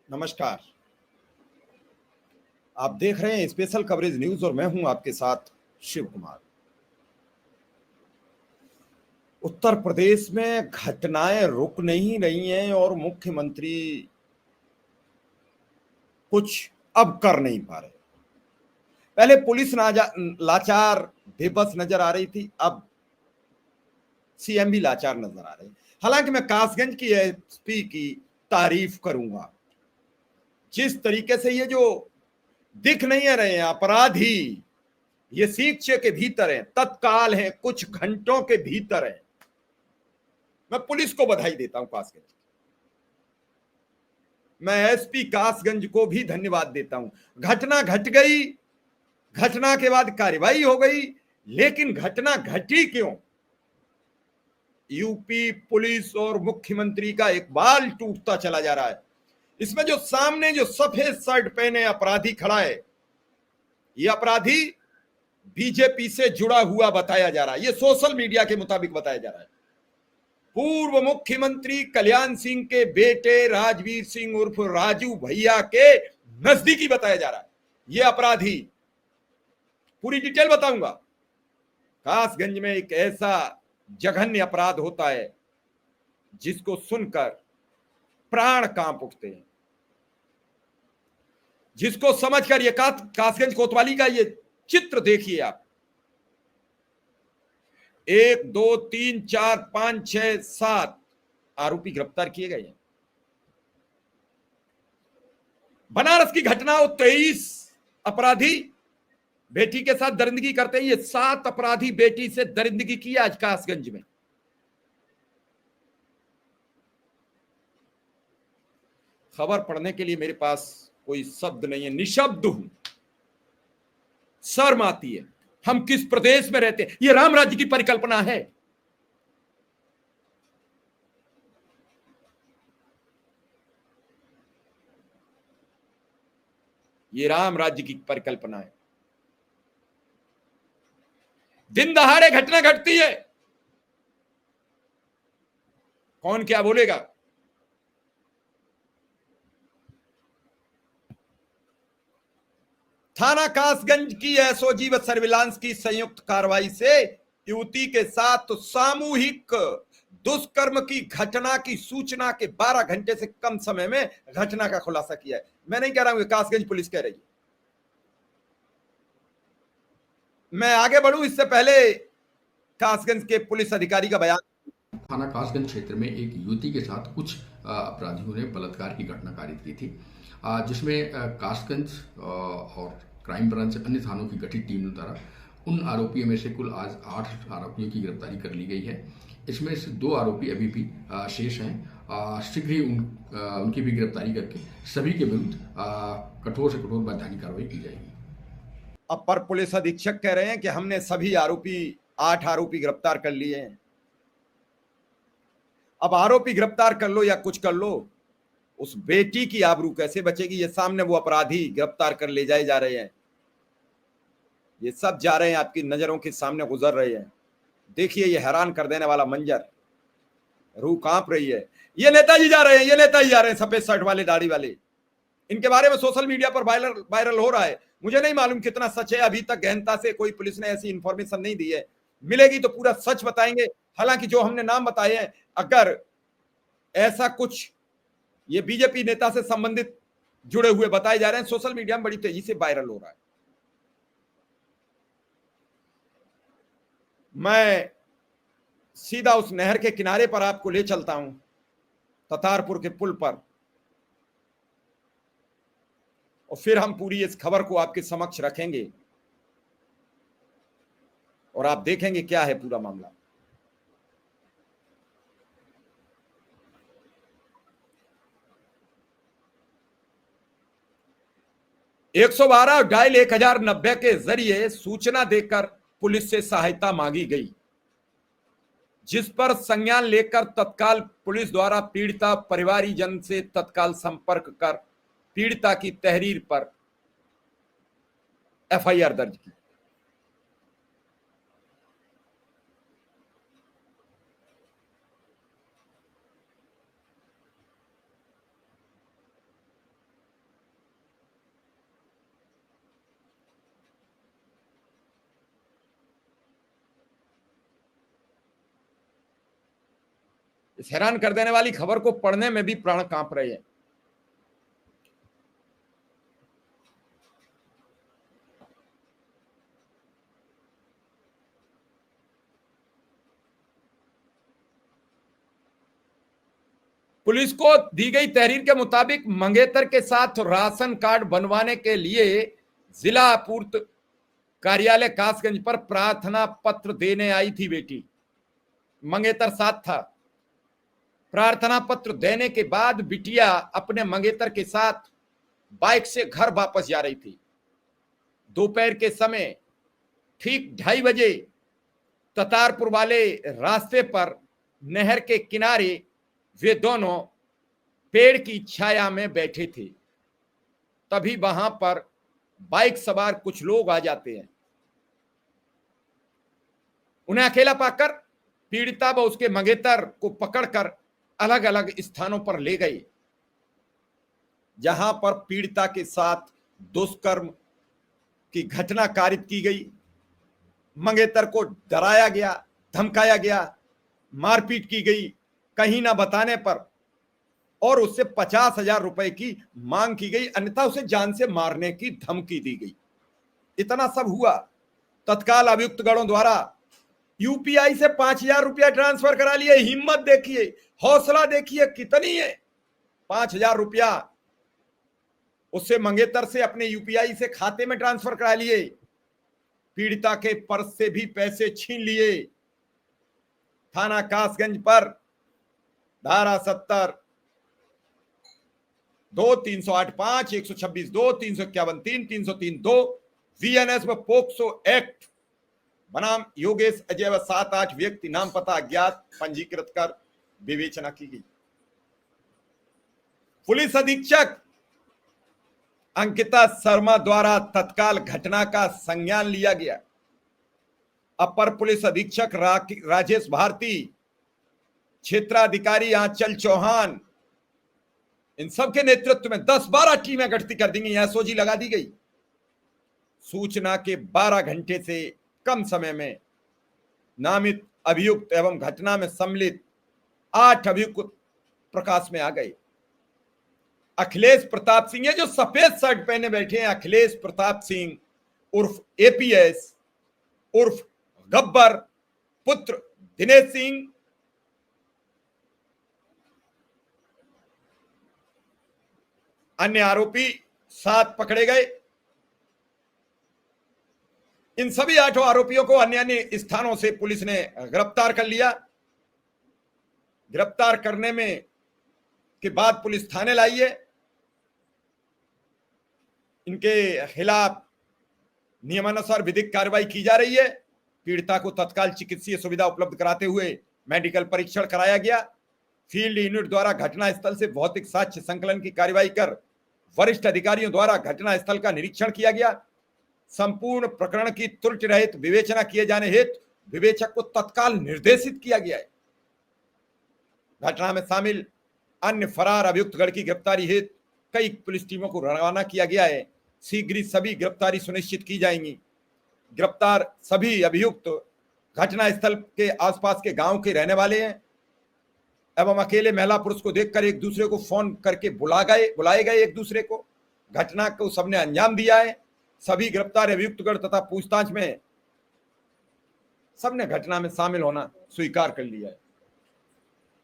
नमस्कार। आप देख रहे हैं स्पेशल कवरेज न्यूज और मैं हूं आपके साथ शिव कुमार। उत्तर प्रदेश में घटनाएं रुक नहीं रही हैं और मुख्यमंत्री कुछ अब कर नहीं पा रहे। पहले पुलिस लाचार बेबस नजर आ रही थी, अब सीएम भी लाचार नजर आ रहे हैं। हालांकि मैं कासगंज की एसपी की तारीफ करूंगा। जिस तरीके से ये जो दिख नहीं रहे हैं अपराधी, ये शिक्षा के भीतर है, तत्काल है, कुछ घंटों के भीतर है। मैं पुलिस को बधाई देता हूं कासगंज। मैं एसपी कासगंज को भी धन्यवाद देता हूं। घटना घट गई, घटना के बाद कार्रवाई हो गई, लेकिन घटना घटी क्यों? यूपी पुलिस और मुख्यमंत्री का इकबाल टूटता चला जा रहा है। इसमें जो सामने जो सफेद शर्ट पहने अपराधी खड़ा है, यह अपराधी बीजेपी से जुड़ा हुआ बताया जा रहा है। यह सोशल मीडिया के मुताबिक बताया जा रहा है। पूर्व मुख्यमंत्री कल्याण सिंह के बेटे राजवीर सिंह उर्फ राजू भैया के नजदीकी बताया जा रहा है। यह अपराधी, पूरी डिटेल बताऊंगा। कासगंज में एक ऐसा जघन्य अपराध होता है जिसको सुनकर प्राण कांप उठते हैं, जिसको समझकर ये कासगंज कोतवाली का ये चित्र देखिए आप। 1 2 3 4 5 6 7 आरोपी गिरफ्तार किए गए हैं। बनारस की घटना हो, 23 अपराधी बेटी के साथ दरिंदगी करते हैं। ये 7 अपराधी बेटी से दरिंदगी की आज कासगंज में। खबर पढ़ने के लिए मेरे पास कोई शब्द नहीं है, निशब्द हूं। शर्म आती है। हम किस प्रदेश में रहते हैं? ये राम राज्य की परिकल्पना है। ये राम राज्य की परिकल्पना है। दिन दहाड़े घटना घटती है, कौन क्या बोलेगा? थाना कासगंज की एसओजी व सर्विलांस की संयुक्त कार्रवाई से युवती के साथ सामूहिक दुष्कर्म की घटना की सूचना के 12 घंटे से कम समय में घटना का खुलासा किया है। मैं नहीं कह रहा हूं कि कासगंज पुलिस कह रही है। मैं आगे बढ़ूं इससे पहले कासगंज के पुलिस अधिकारी का बयान। थाना कासगंज क्षेत्र में एक युवती के साथ कुछ अपराधियों ने बलात्कार की घटना कारित की थी, जिसमें कासगंज और क्राइम ब्रांच अन्य थानों की गठित टीम द्वारा उन आरोपियों में से कुल आज 8 आरोपियों की गिरफ्तारी कर ली गई है। इसमें से 2 आरोपी अभी भी शेष हैं। शीघ्र ही उनकी भी गिरफ्तारी करके सभी के विरुद्ध कठोर से कठोर वैधानिक कार्रवाई की जाएगी। अपर पुलिस अधीक्षक कह रहे हैं कि हमने सभी आरोपी 8 आरोपी गिरफ्तार कर लिए हैं। अब आरोपी गिरफ्तार कर लो या कुछ कर लो, उस बेटी की आबरू कैसे बचेगी? ये सामने वो अपराधी गिरफ्तार कर ले जाए जा रहे हैं, ये सब जा रहे हैं, आपकी नजरों के सामने गुजर रहे हैं। देखिए ये हैरान कर देने वाला मंजर, रूह कांप रही है। ये नेताजी जा रहे हैं, ये नेताजी जा रहे हैं, सफेद शर्ट वाले, दाढ़ी वाले। इनके बारे में सोशल मीडिया पर वायरल वायरल हो रहा है। मुझे नहीं मालूम कितना सच है, अभी तक गहनता से कोई पुलिस ने ऐसी इंफॉर्मेशन नहीं दी है। मिलेगी तो पूरा सच बताएंगे। हालांकि जो हमने नाम बताए हैं, अगर ऐसा कुछ ये बीजेपी नेता से संबंधित जुड़े हुए बताए जा रहे हैं, सोशल मीडिया में बड़ी तेजी से वायरल हो रहा है। मैं सीधा उस नहर के किनारे पर आपको ले चलता हूं, ततारपुर के पुल पर, और फिर हम पूरी इस खबर को आपके समक्ष रखेंगे और आप देखेंगे क्या है पूरा मामला। एक 112 डायल 1090 के जरिए सूचना देकर पुलिस से सहायता मांगी गई, जिस पर संज्ञान लेकर तत्काल पुलिस द्वारा पीड़िता परिवारीजन से तत्काल संपर्क कर पीड़िता की तहरीर पर एफआईआर दर्ज की। इस हैरान कर देने वाली खबर को पढ़ने में भी प्राण कांप रहे हैं। पुलिस को दी गई तहरीर के मुताबिक मंगेतर के साथ राशन कार्ड बनवाने के लिए जिला आपूर्ति कार्यालय कासगंज पर प्रार्थना पत्र देने आई थी बेटी। मंगेतर साथ था। प्रार्थना पत्र देने के बाद बिटिया अपने मंगेतर के साथ बाइक से घर वापस जा रही थी। दोपहर के समय ठीक 2:30 बजे ततारपुर वाले रास्ते पर नहर के किनारे वे दोनों पेड़ की छाया में बैठे थे। तभी वहां पर बाइक सवार कुछ लोग आ जाते हैं। उन्हें अकेला पाकर पीड़िता व उसके मंगेतर को पकड़कर अलग अलग स्थानों पर ले गए, जहां पर पीड़िता के साथ दुष्कर्म की घटना कारित की गई। मंगेतर को डराया गया, धमकाया गया, मारपीट की गई कहीं ना बताने पर, और उससे 50,000 रुपए की मांग की गई, अन्यथा उसे जान से मारने की धमकी दी गई। इतना सब हुआ। तत्काल अभियुक्त गणों द्वारा यूपीआई से 5,000 रुपया ट्रांसफर करा लिए। हिम्मत देखिए, हौसला देखिए कितनी है। 5,000 रुपया उससे मंगेतर से अपने यूपीआई से खाते में ट्रांसफर करा लिए। पीड़िता के पर्स से भी पैसे छीन लिए। थाना कासगंज पर धारा 70, 2, 308(5), 126(2), 351(3), 303(2) वीएनएस व पोक्सो एक्ट बनाम योगेश अजय व 7-8 व्यक्ति नाम पता अज्ञात पंजीकृत कर विवेचना की गई। पुलिस अधीक्षक अंकिता शर्मा द्वारा तत्काल घटना का संज्ञान लिया गया। अपर पुलिस अधीक्षक राजेश भारती, क्षेत्राधिकारी आंचल चौहान, इन सबके नेतृत्व में 10-12 टीमें गठित कर दी गई। एसओजी लगा दी गई। सूचना के 12 घंटे से कम समय में नामित अभियुक्त एवं घटना में सम्मिलित 8 अभियुक्त प्रकाश में आ गए। अखिलेश प्रताप सिंह, ये जो सफेद शर्ट पहने बैठे हैं, अखिलेश प्रताप सिंह उर्फ एपीएस उर्फ गब्बर पुत्र दिनेश सिंह, अन्य आरोपी 7 पकड़े गए। इन सभी 8 आरोपियों को अन्य अन्य स्थानों से पुलिस ने गिरफ्तार कर लिया। गिरफ्तार करने में के बाद पुलिस थाने लाई है। इनके खिलाफ नियमानुसार विधिक कार्रवाई की जा रही है। पीड़िता को तत्काल चिकित्सीय सुविधा उपलब्ध कराते हुए मेडिकल परीक्षण कराया गया। फील्ड यूनिट द्वारा घटनास्थल से भौतिक साक्ष्य संकलन की कार्रवाई कर वरिष्ठ अधिकारियों द्वारा घटनास्थल का निरीक्षण किया गया। संपूर्ण प्रकरण की त्रुटि रहित विवेचना किए जाने हेतु विवेचक को तत्काल निर्देशित किया गया है। घटना में शामिल अन्य फरार अभियुक्तगण की गिरफ्तारी हेतु कई पुलिस टीमों को रवाना किया गया है। शीघ्र ही सभी गिरफ्तारी सुनिश्चित की जाएंगी। गिरफ्तार सभी अभियुक्त घटनास्थल के आसपास के गांव के रहने वाले हैं एवं अकेले महिला पुरुष को देखकर एक दूसरे को फोन करके बुलाए गए एक दूसरे को। घटना को सबने अंजाम दिया है। सभी गिरफ्तार अभियुक्तगण तथा पूछताछ में सबने घटना में शामिल होना स्वीकार कर लिया है।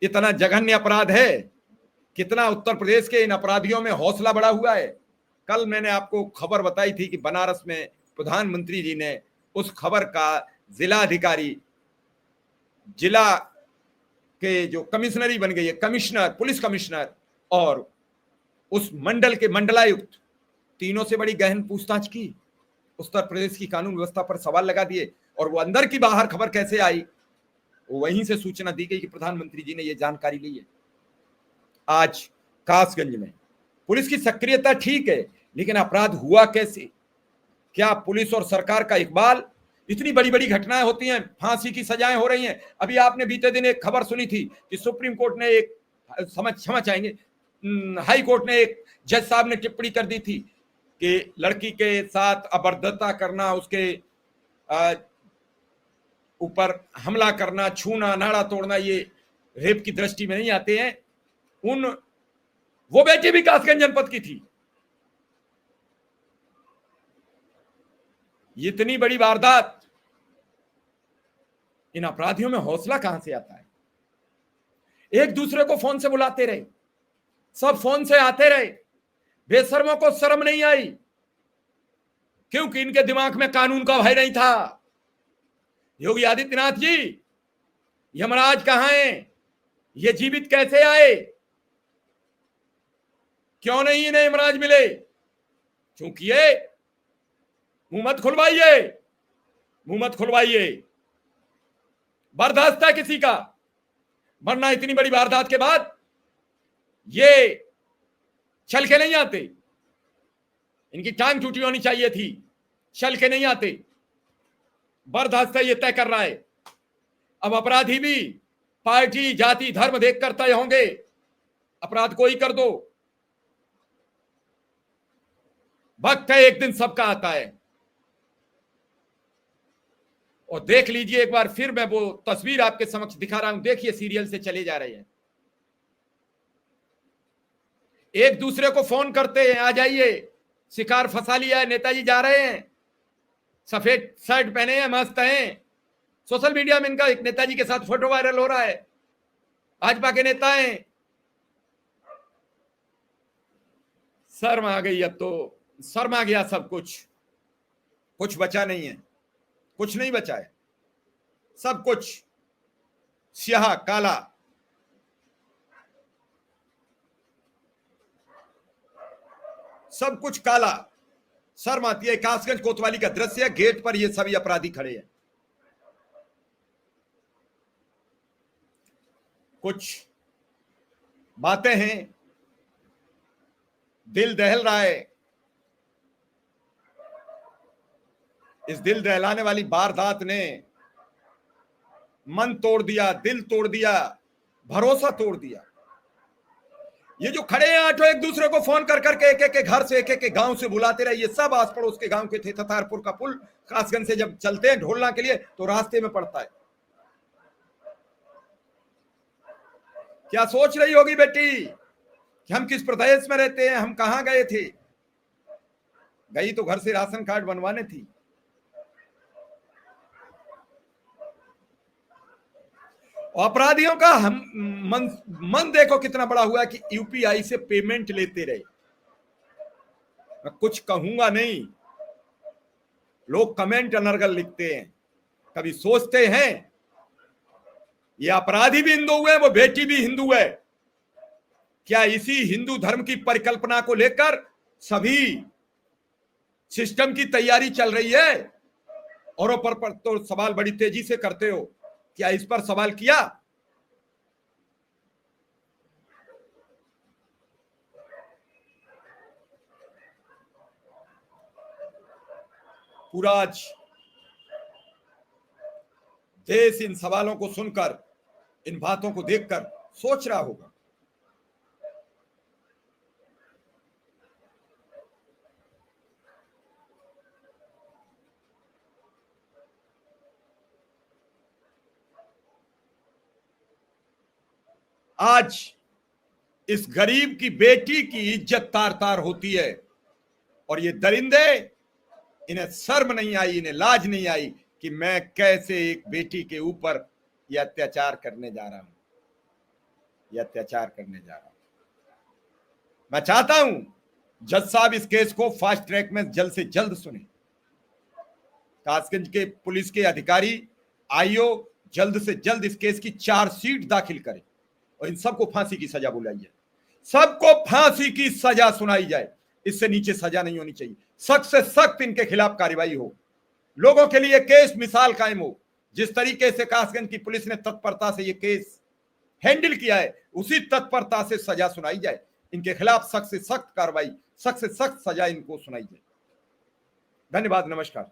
इतना जघन्य अपराध है। कितना उत्तर प्रदेश के इन अपराधियों में हौसला बढ़ा हुआ है। कल मैंने आपको खबर बताई थी कि बनारस में प्रधानमंत्री जी ने उस खबर का जिलाधिकारी, जिला के जो कमिश्नरी बन गई है, कमिश्नर, पुलिस कमिश्नर और उस मंडल के मंडलायुक्त, तीनों से बड़ी गहन पूछताछ की। उत्तर प्रदेश की कानून व्यवस्था पर सवाल लगा दिए और वो अंदर की बाहर खबर कैसे आई, वहीं से सूचना दी गई कि प्रधानमंत्री जी ने यह जानकारी ली है। आज कासगंज में पुलिस की सक्रियता ठीक है, लेकिन अपराध हुआ कैसे? क्या पुलिस और सरकार का इकबाल? इतनी बड़ी बड़ी घटनाएं होती हैं, फांसी की सजाएं हो रही हैं। अभी आपने बीते दिन एक खबर सुनी थी कि सुप्रीम कोर्ट ने एक क्षमा चाहेंगे, हाई कोर्ट ने एक जज साहब ने टिप्पणी कर दी थी कि लड़की के साथ अभद्रता करना, उसके ऊपर हमला करना, छूना, नाड़ा तोड़ना, ये रेप की दृष्टि में नहीं आते हैं। वो बेटी भी कासगंज जनपद की थी। इतनी बड़ी वारदात, इन अपराधियों में हौसला कहां से आता है? एक दूसरे को फोन से बुलाते रहे, सब फोन से आते रहे, बेशर्मों को शर्म नहीं आई, क्योंकि इनके दिमाग में कानून का भय नहीं था। योगी आदित्यनाथ जी, यमराज कहां है? ये जीवित कैसे आए? क्यों नहीं इन्हें यमराज मिले? क्योंकि ये मुंह मत खुलवाइए, मुंह मत खुलवाइए, बर्दाश्त है किसी का, वरना इतनी बड़ी वारदात के बाद ये चल के नहीं आते। इनकी टांग टूटी होनी चाहिए थी, चल के नहीं आते। बर्दाश्त है, ये तय कर रहा है। अब अपराधी भी पार्टी, जाति, धर्म देखकर तय होंगे। अपराध कोई कर दो, वक्त है, एक दिन सबका आता है। और देख लीजिए एक बार फिर, मैं वो तस्वीर आपके समक्ष दिखा रहा हूं, देखिए सीरियल से चले जा रहे हैं, एक दूसरे को फोन करते हैं, आ जाइए, शिकार फंसा लिया है, नेताजी जा रहे हैं, सफेद शर्ट पहने हैं, मस्त हैं। सोशल मीडिया में इनका एक नेताजी के साथ फोटो वायरल हो रहा है, भाजपा के नेता हैं। शर्म आ गई, अब तो शर्म आ गया सब कुछ बचा नहीं है, कुछ नहीं बचा है, सब कुछ स्याह काला। सब कुछ काला। शर्म आती है। कासगंज कोतवाली का दृश्य है, गेट पर ये सभी अपराधी खड़े हैं। कुछ बातें हैं, दिल दहल रहा है। इस दिल दहलाने वाली वारदात ने मन तोड़ दिया, दिल तोड़ दिया, भरोसा तोड़ दिया। ये जो खड़े हैं आठों, एक दूसरे को फोन कर करके एक एक घर से, एक एक गांव से बुलाते रहे। ये सब आस पड़ोस के गांव के थे। ततारपुर का पुल कासगंज से जब चलते हैं ढोलना के लिए तो रास्ते में पड़ता है। क्या सोच रही होगी बेटी कि हम किस प्रदेश में रहते हैं, हम कहां गए थे? गई तो घर से राशन कार्ड बनवाने थी। अपराधियों का हम मन देखो कितना बड़ा हुआ कि यूपीआई से पेमेंट लेते रहे। मैं कुछ कहूंगा नहीं, लोग कमेंट अनर्गल लिखते हैं। कभी सोचते हैं ये अपराधी भी हिंदू हुए, वो बेटी भी हिंदू है क्या? इसी हिंदू धर्म की परिकल्पना को लेकर सभी सिस्टम की तैयारी चल रही है। और पर तो सवाल बड़ी तेजी से करते हो, क्या इस पर सवाल किया? पूरा आज देश इन सवालों को सुनकर, इन बातों को देखकर सोच रहा होगा। आज इस गरीब की बेटी की इज्जत तार तार होती है, और ये दरिंदे, इन्हें शर्म नहीं आई, इन्हें लाज नहीं आई कि मैं कैसे एक बेटी के ऊपर यह अत्याचार करने जा रहा हूं, यह अत्याचार करने जा रहा हूं। मैं चाहता हूं जज साहब इस केस को फास्ट ट्रैक में जल्द से जल्द सुने। कासगंज के पुलिस के अधिकारी, आईओ जल्द से जल्द इस केस की चार्जशीट दाखिल करें और इन सबको फांसी की सजा बुलाई जाए, सबको फांसी की सजा सुनाई जाए। इससे नीचे सजा नहीं होनी चाहिए। सख्त से सख्त इनके खिलाफ कार्रवाई हो, लोगों के लिए केस मिसाल कायम हो। जिस तरीके से कासगंज की पुलिस ने तत्परता से यह केस हैंडल किया है, उसी तत्परता से सजा सुनाई जाए। इनके खिलाफ सख्त से सख्त कार्रवाई, सख्त से सख्त सजा इनको सुनाई जाए। धन्यवाद, नमस्कार।